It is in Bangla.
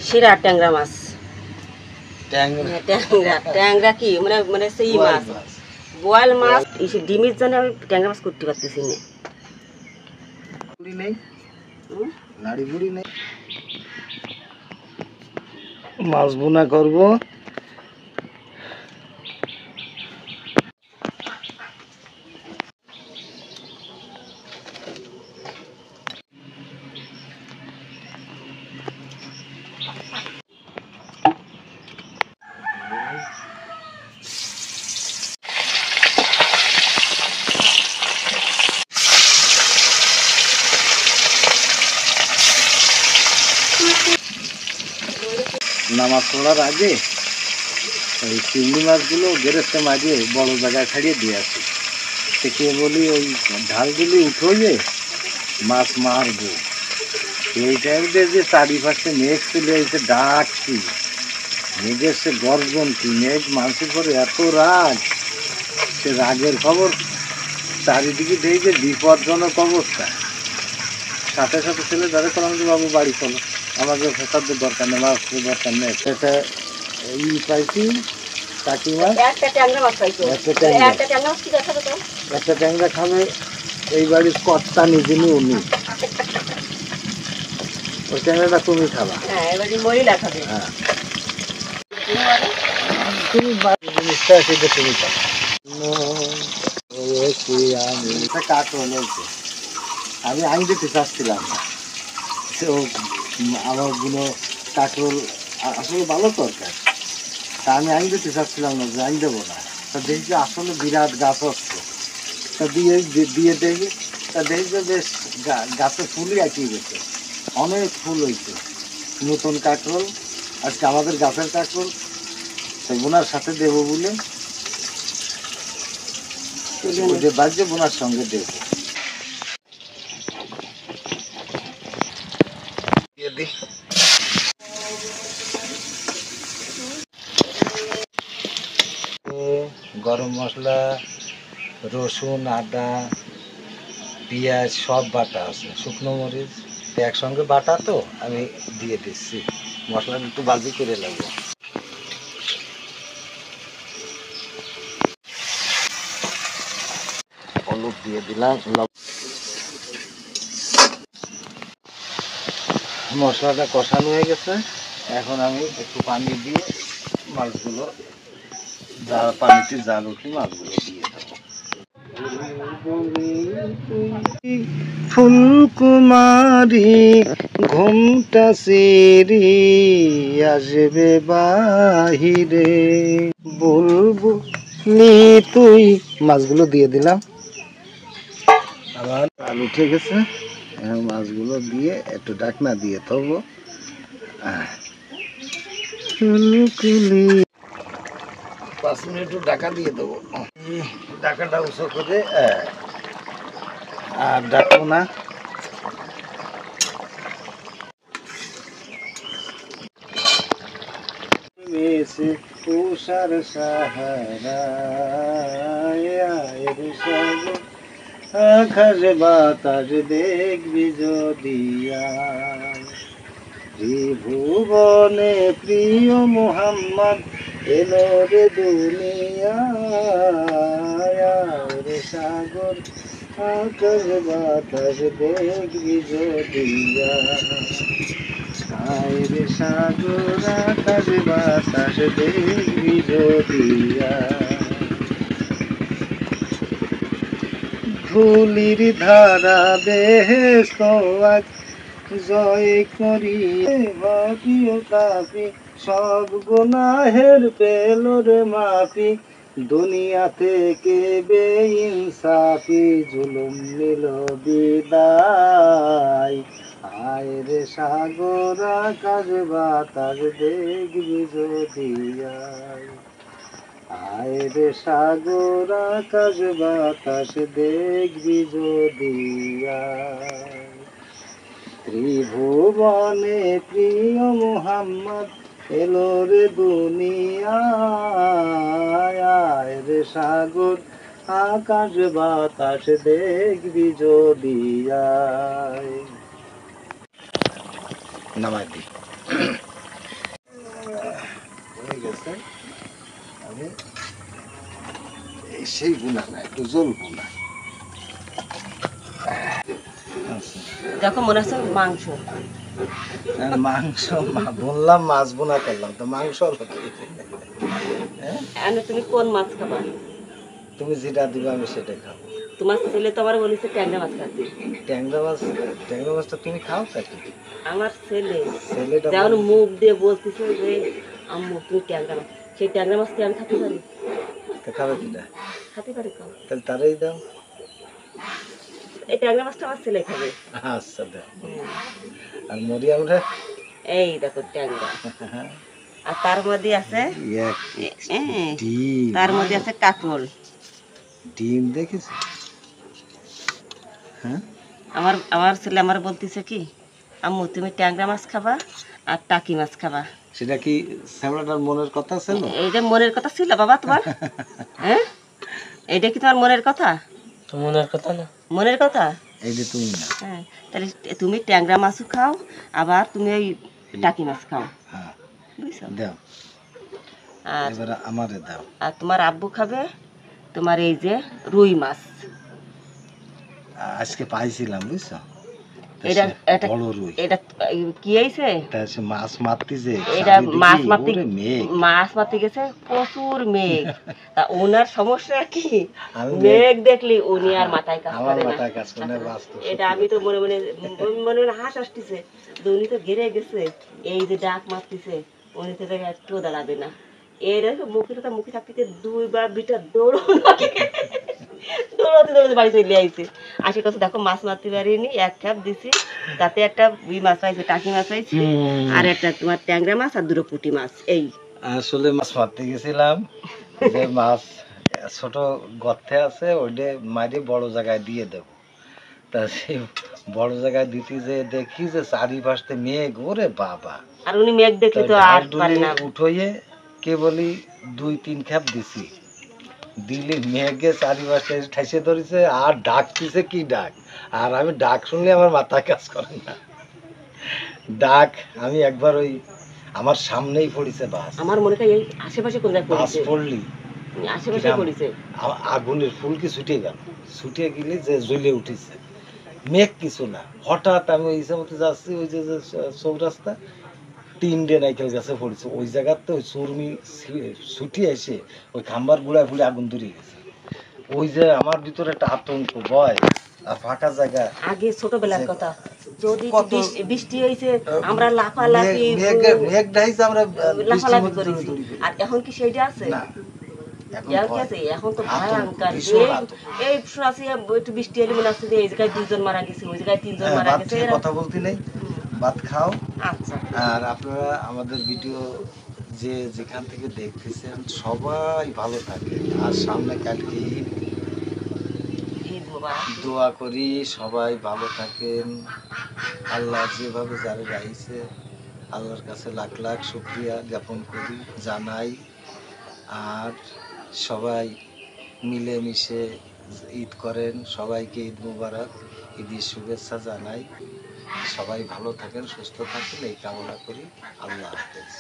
সেরা ট্যাংরা মাছ। ট্যাংরা ট্যাংরা ট্যাংরা কি মানে মানে সেই মাছ, বোয়াল মাছ। এই ডিমের জন্য আমি ট্যাংরা মাছ করতে পারতেছি না। নেই, নাড়ি বুড়ি নেই। মাছ বোনা করবো। নামাজ পড়ার আগে ওই চিংড়ি মাছগুলো গেরেস্তে মাঝে বড় জায়গায় ছাড়িয়ে দিয়ে আসি। থেকে বলি ওই ঢালগুলি উঠোইয়ে মাছ মারবো। এই টাইমে যে চারিপাশে মেঘ চলে এসে ডাকছি, মেঘের সে গর্জন কি, মেঘ মানুষের পরে এত রাগ, সে রাগের খবর চারিদিকে দেখে বিপজ্জনক অবস্থা। সাথে সাথে ছেলে ধরে করলাম যে বাবু বাড়ি চলো, আমাকে ফেসাদের দরকার নেই, মাছ দরকার নেই। সেটা এই পাইছি কাকি মাছ, একটা ট্যাংরা খাবে এই বাড়ির কর্তা নিজেই উনি। ওই ট্যাংরাটা তুমি খাবা। হ্যাঁ, তুমি জিনিসটা সেটা তুমি খাবা। আমি আইন দিতে চাচ্ছিলাম না, আমার গুলো কাঁকরোল আসলে ভালো তরকার, তা আমি আইন দিতে চাচ্ছিলাম না যে আইন দেবো না। তা দেখি আসলে বিরাট গাছ হচ্ছে, তা দিয়ে দিয়ে দেখি, তা দেখবে বেশ গাছে ফুলই আঁকিয়ে গেছে, অনেক ফুল হয়েছে। নতুন কাঁকরোল, আজকে আমাদের গাছের কাঁকরোল, তাই বোনার সাথে দেবো বলে যে বাজে বোনার সঙ্গে দেবো। গরম মশলা, রসুন, আদা, পেঁয়াজ সব বাটা আছে, শুকনো মরিচ একসঙ্গে বাটা, তো আমি দিয়ে দিচ্ছি। মশলাটা একটু বাজি করে লাগবে। হলুদ দিয়ে দিলাম। মশলাটা কষানো হয়ে গেছে, এখন আমি একটু পানি দিয়ে মাছগুলো, পানিতে জাল উঠে মাছগুলো দিয়ে দেবো। ফুলকুমারী ঘুমটা সিরি আসবে বাহিরে, বুলবুলি তুই। মাছগুলো দিয়ে দিলাম, আবার আলু উঠে গেছে, মাছগুলো দিয়ে একটু ঢাকনা দিয়ে তবু 5 মিনিট ঢাকা দিয়ে দেবো। ঢাকাটা উঁচু করে আর ডাকবো না। তুষার সাহারা আকাশ বাতাস দেখবি যদিয়া, ত্রিভুবনে প্রিয় মোহাম্মদ এলো রে দুনিয়ায়, সাগর আকাশ বাতাস দেখবি যদিয়া, আয় রে সাগর আকাশ বাতাস দেখবি যদিয়া, ধুলির ধারা বেহেশত আজ জয় করি, ভাবিও কাফি সব গুনাহের পেল রে মাফি, দুনিয়া থেকে বেইনসাফি জুলুম নিল বিদায়, আয় রে সাগর আকাশ বাতাস দেখবি যদিয়া, আয় রে সাগর আকাশ বাতাস দেখবি যদিয়া, ত্রিভুবনে প্রিয় মোহাম্মদ এলো রে দুনিয়ায়, আয় রে সাগর আকাশ বাতাস দেখবি যদিয়া। নামাই দি। আছে, আমি এই সেই গুণা না, একটু জল গুণা। আচ্ছা, দেখো মনে হচ্ছে মাংস। আর মাংস বললাম মাছ বোনা করলাম, তো মাংস হলো কি? হ্যাঁ, এনে তুমি কোন মাছ খাবা? তুমি যেটা দিবে আমি সেটাই খাবো। তোমার ছেলে তো আবার বলেছে ট্যাংরা মাছ খাতে। ট্যাংরা মাছ, ট্যাংরা মাছটা তুমি খাও নাকি? আমার ছেলে ছেলেটা যেমন মুখ দিয়ে বলতেছে যে আম্মু তুমি ট্যাংরা মাছ, সেই ট্যাংরা মাছ কি আমি খাতে পারি? খাবে কিনা? খাতে পারি কম। তাহলে তারাই দাও। এই ট্যাংরা মাছটা আমার ছেলে খাবে। আচ্ছা দাও। আর মরিয়ামরা এই দেখো ট্যাংরা, আর তার মধ্যে আছে ডিম, তার মধ্যে আছে কাঁকরোল। ডিম দেখেছ? হ্যাঁ, আমার আমার ছেলে আমার বলতেছে কি আম্মু তুমি ট্যাংরা মাছ খাবা আর টাকি মাছ খাবা। সেটা কি শ্যামলাটার মনের কথা ছিল? এইটা মনের কথা ছিল বাবা তোমার? হ্যাঁ, এইটা কি তোমার মনের কথা? তো মনের কথা না, মনের কথা। এই যে তুমি না। হ্যাঁ, তাহলে তুমি ট্যাংরা মাছও খাও, আবার তুমি ওই টাকি মাছ খাও, হ্যাঁ, বুঝছো? দাও। আর এবারে আমারে দাও। আর তোমার আব্বু খাবে তোমার এই যে রুই মাছ। আজকে পাইছিলাম বুঝছো, এটা এটা বড় রুই। এটা কি হয়েছে? তা সে মাছ মারতেছে, এটা মাছ মারতে ওরে মেঘ। মাছ মারতে গেছে প্রচুর মেঘ। তা ওনার সমস্যা কি, আমি মেঘ দেখলি উনি আর মাথায় কাজ আমার করে না। মাথায় কাজ করে না, বাস্তব এটা আমি তো মনে মনে মনে মনে হাস আসতেছে, উনি তো ঘেরে গেছে, এই যে ডাক মারতেছে উনি তো একটু দাঁড়াবে না। এর মুখে থাকতে দুইবার বিটা দৌড়াতে দৌড়াতে বাড়ি চলে আইছে। আসে কথা দেখো মাছ মারতে পারিনি, এক কাপ দিছি, তাতে একটা ওই মাছ পাইছে, টাকি মাছ পাইছি, আর একটা তোমার ট্যাংরা মাছ আর দুটো পুঁটি মাছ। এই আসলে মাছ মারতে গেছিলাম, যে মাছ ছোট গর্তে আছে ওইটা মারি বড় জায়গায় দিয়ে দেব। তা সেই বড় জায়গায় দিতে যে দেখি যে চারিপাশে মেঘ, ওরে বাবা। আর উনি মেঘ দেখলে তো আর পারে না। উঠোয়ে কে বলি 2-3 খাপ দিছি, দিলে মেঘে চারিপাশে ঠাইসে ধরেছে আর ডাকতেছে কি ডাক। আর আমি ডাক শুনলে আমার মাথা কাজ করে না। ডাক আমি একবার ওই আমার সামনেই পড়েছে বাস। আমার মনে হয় এই আশেপাশে কোন জায়গায় বাস পড়েছে, পড়লি আশেপাশে পড়েছে। আগুনের ফুলকি ছুটিয়ে গেল, ছুটিয়ে গেলে যে জ্বলে উঠেছে। মেঘ কিছু না, হঠাৎ আমি ওই মতো যাচ্ছি, ওই যে চৌরাস্তা 3টে নাইকেল গাছে পড়েছে, ওই জায়গাতে ওই চুরমি ছুটিয়ে এসে ওই খাম্বার গুড়ায় ফুলে আগুন ধরিয়ে গেছে। ওই যে আমার ভিতরে একটা আতঙ্ক, ভয়, আর ফাঁকা জায়গা। আগে ছোটবেলার কথা, যদি বৃষ্টি হয়েছে আমরা লাফালাফি মেঘ ডাইছে, আমরা লাফালাফি করেছি। আর এখন কি সেইটা আছে? না, এখন কি আছে? এখন তো ভয়ঙ্কর। এই শোনাচ্ছি একটু বৃষ্টি এলে মনে হচ্ছে যে এই জায়গায় 2জন মারা গেছে, ওই জায়গায় 3জন মারা গেছে। কথা বলতে নেই, ভাত খাও। আচ্ছা, আর আপনারা আমাদের ভিডিও যে যেখান থেকে দেখতেছেন সবাই ভালো থাকেন। আর সামনে কালকে ঈদ, ঈদ মোবারক। দোয়া করি সবাই ভালো থাকেন। আল্লাহ যেভাবে যারা রাইছে আল্লাহর কাছে লাখ লাখ শুকরিয়া জ্ঞাপন করি, জানাই। আর সবাই মিলেমিশে ঈদ করেন, সবাইকে ঈদ মোবারক, ঈদের শুভেচ্ছা জানাই। সবাই ভালো থাকেন, সুস্থ থাকেন এই কামনা করি। আল্লাহ হাফেজ।